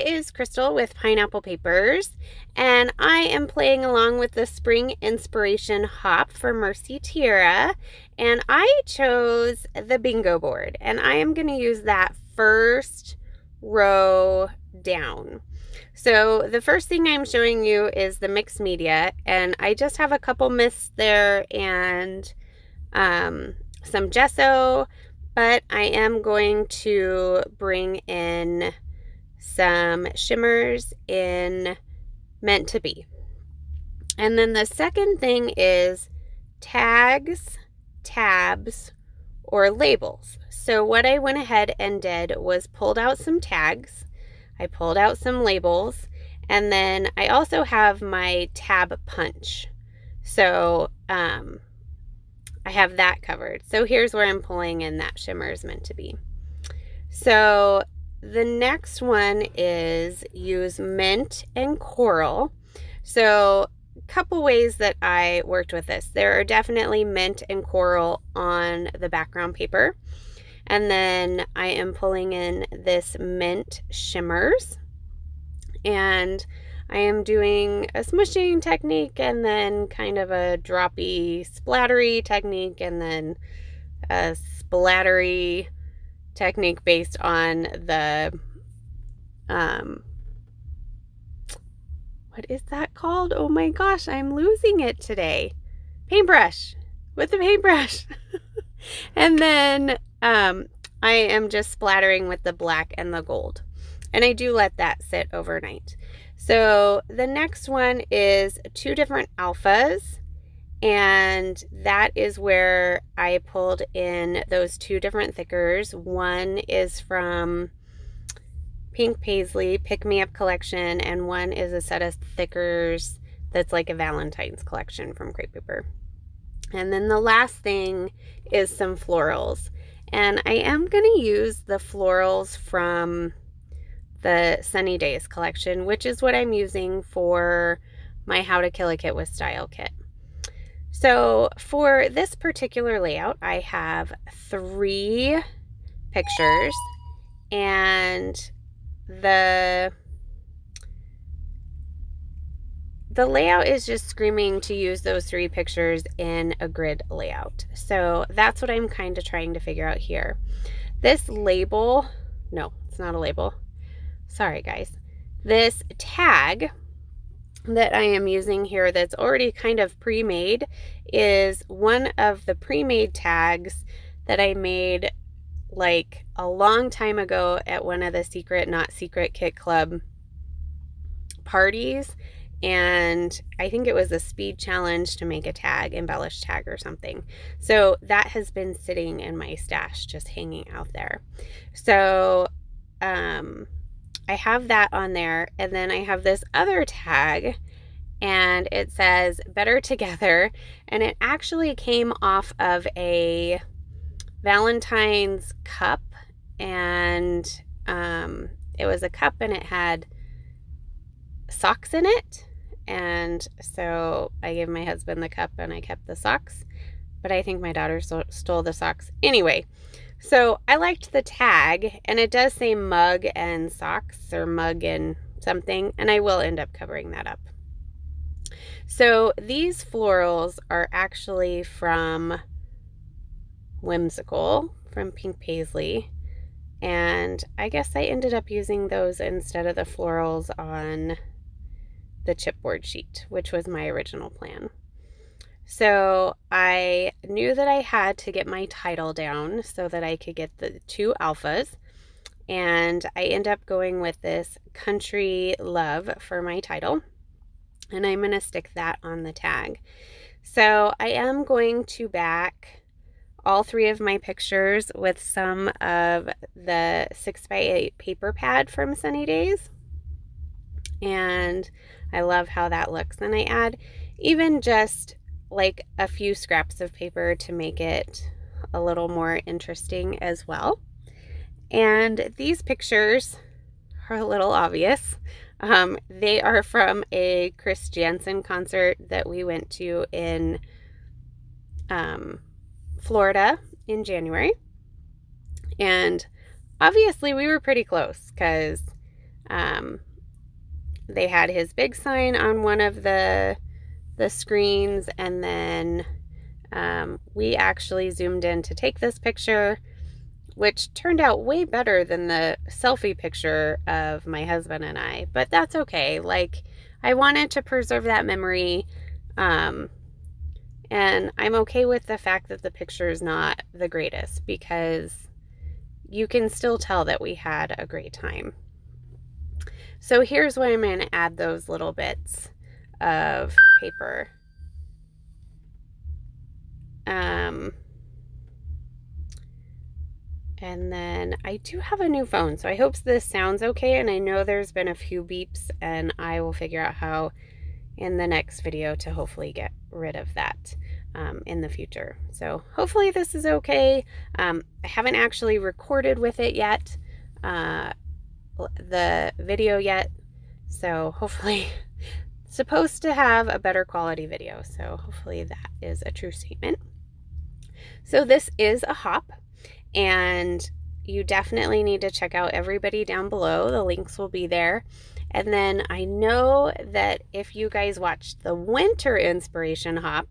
is Crystal with Pineapple Papers, and I am playing along with the Spring Inspiration Hop for Mercy Tiara, and I chose the bingo board, and I am going to use that first row down. So the first thing I'm showing you is the mixed media, and I just have a couple mists there and some gesso, but I am going to bring in some shimmers in Meant to Be. And then the second thing is tags, tabs, or labels. So what I went ahead and did was pulled out some tags, I pulled out some labels, and then I also have my tab punch. So I have that covered. So here's where I'm pulling in that shimmer is Meant to Be. So the next one is use mint and coral. So a couple ways that I worked with this. There are definitely mint and coral on the background paper. And then I am pulling in this mint shimmers. And I am doing a smushing technique and then kind of a droppy splattery technique and then a splattery technique based on the what is that called? Oh my gosh, I'm losing it today. Paintbrush, with the paintbrush. And then I am just splattering with the black and the gold. And I do let that sit overnight. So the next one is 2 different alphas. And that is where I pulled in those 2 different thickers. One is from Pink Paisley Pick Me Up collection, and one is a set of thickers that's like a Valentine's collection from Crepe Paper. And then the last thing is some florals. And I am going to use the florals from the Sunny Days collection, which is what I'm using for my How to Kill a Kit with Style kit. So for this particular layout, I have 3 pictures, and the layout is just screaming to use those 3 pictures in a grid layout. So that's what I'm kind of trying to figure out here. This label, no, it's not a label. Sorry guys. This tag that I am using here that's already kind of pre-made is one of the pre-made tags that I made like a long time ago at one of the Secret Not Secret Kit Club parties, and I think it was a speed challenge to make a tag, embellished tag or something. So that has been sitting in my stash just hanging out there. So I have that on there, and then I have this other tag and it says Better Together, and it actually came off of a Valentine's cup, and it was a cup and it had socks in it, and so I gave my husband the cup and I kept the socks, but I think my daughter stole the socks. Anyway, so I liked the tag, and it does say mug and socks or mug and something, and I will end up covering that up. So these florals are actually from Whimsical from Pink Paisley, and I guess I ended up using those instead of the florals on the chipboard sheet, which was my original plan. So I knew that I had to get my title down so that I could get the 2 alphas, and I end up going with this Country Love for my title, and I'm going to stick that on the tag. So I am going to back all 3 of my pictures with some of the 6x8 paper pad from Sunny Days, and I love how that looks. And I add even just like a few scraps of paper to make it a little more interesting as well. And these pictures are a little obvious. They are from a Chris Jansen concert that we went to in Florida in January. And obviously we were pretty close because They had his big sign on one of the screens, and then we actually zoomed in to take this picture, which turned out way better than the selfie picture of my husband and I, but that's okay. Like, I wanted to preserve that memory, and I'm okay with the fact that the picture is not the greatest, because you can still tell that we had a great time. So here's where I'm going to add those little bits of paper. And then I do have a new phone, so I hope this sounds okay, and I know there's been a few beeps, and I will figure out how in the next video to hopefully get rid of that in the future. So hopefully this is okay. I haven't actually recorded with it yet, the video yet, so hopefully supposed to have a better quality video, so hopefully that is a true statement. So this is a hop, and you definitely need to check out everybody down below. The links will be there. And then I know that if you guys watched the winter inspiration hop,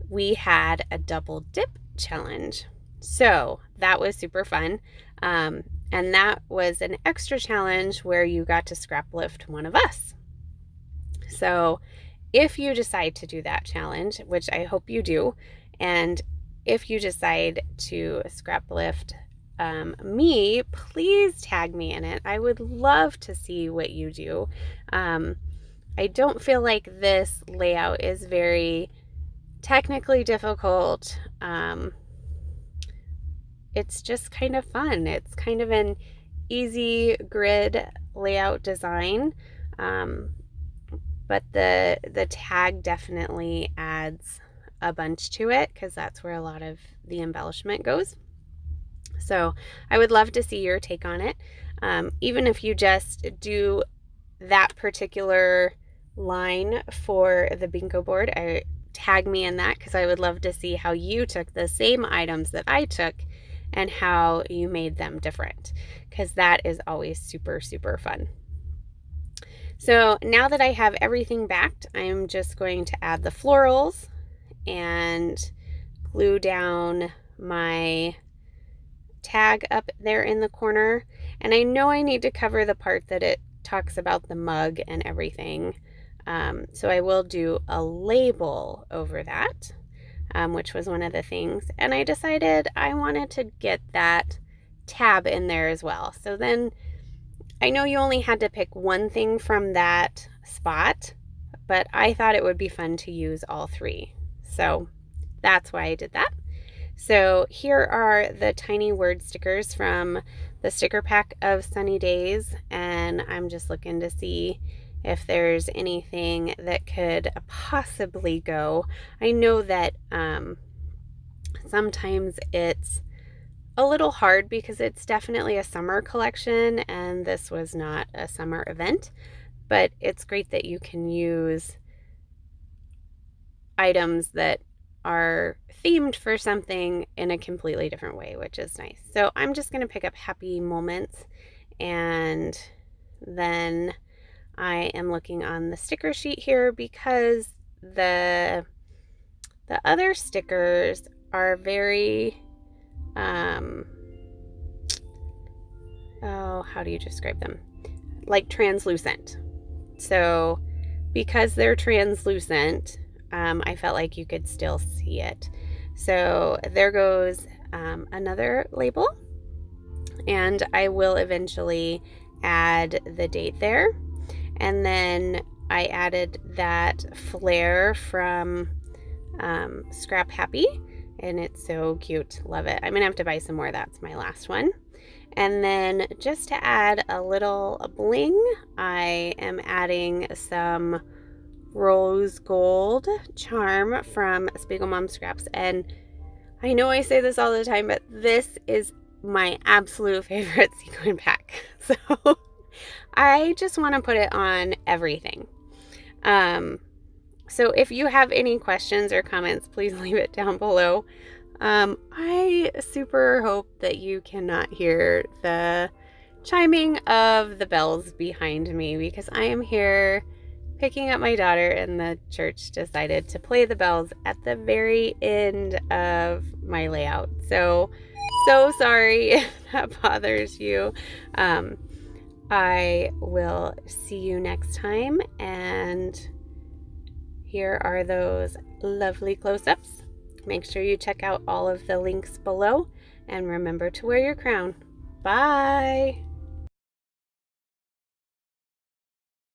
we had a double dip challenge. So that was super fun. And that was an extra challenge where you got to scrap lift one of us. So if you decide to do that challenge, which I hope you do, and if you decide to scrap lift me, please tag me in it. I would love to see what you do. I don't feel like this layout is very technically difficult. It's just kind of fun. It's kind of an easy grid layout design. But the tag definitely adds a bunch to it, because that's where a lot of the embellishment goes. So I would love to see your take on it. Even if you just do that particular line for the bingo board, tag me in that, because I would love to see how you took the same items that I took and how you made them different, because that is always super, super fun. So now that I have everything backed, I'm just going to add the florals and glue down my tag up there in the corner. And I know I need to cover the part that it talks about the mug and everything. So I will do a label over that, which was one of the things. And I decided I wanted to get that tab in there as well. So then I know you only had to pick one thing from that spot, but I thought it would be fun to use all three. So that's why I did that. So here are the tiny word stickers from the sticker pack of Sunny Days, and I'm just looking to see if there's anything that could possibly go. I know that sometimes it's a little hard because it's definitely a summer collection, and this was not a summer event, but it's great that you can use items that are themed for something in a completely different way, which is nice. So I'm just going to pick up Happy Moments, and then I am looking on the sticker sheet here because the other stickers are very how do you describe them? Like translucent. So because they're translucent, I felt like you could still see it. So there goes another label, and I will eventually add the date there. And then I added that flare from Scrap Happy, and it's so cute. Love it. I'm gonna have to buy some more. That's my last one. And then just to add a little bling, I am adding some rose gold charm from Spiegel Mom Scraps. And I know I say this all the time, but this is my absolute favorite sequin pack. So I just want to put it on everything. So if you have any questions or comments, please leave it down below. I super hope that you cannot hear the chiming of the bells behind me because I am here picking up my daughter, and the church decided to play the bells at the very end of my layout. So sorry if that bothers you. I will see you next time, and here are those lovely close-ups. Make sure you check out all of the links below, and remember to wear your crown. Bye!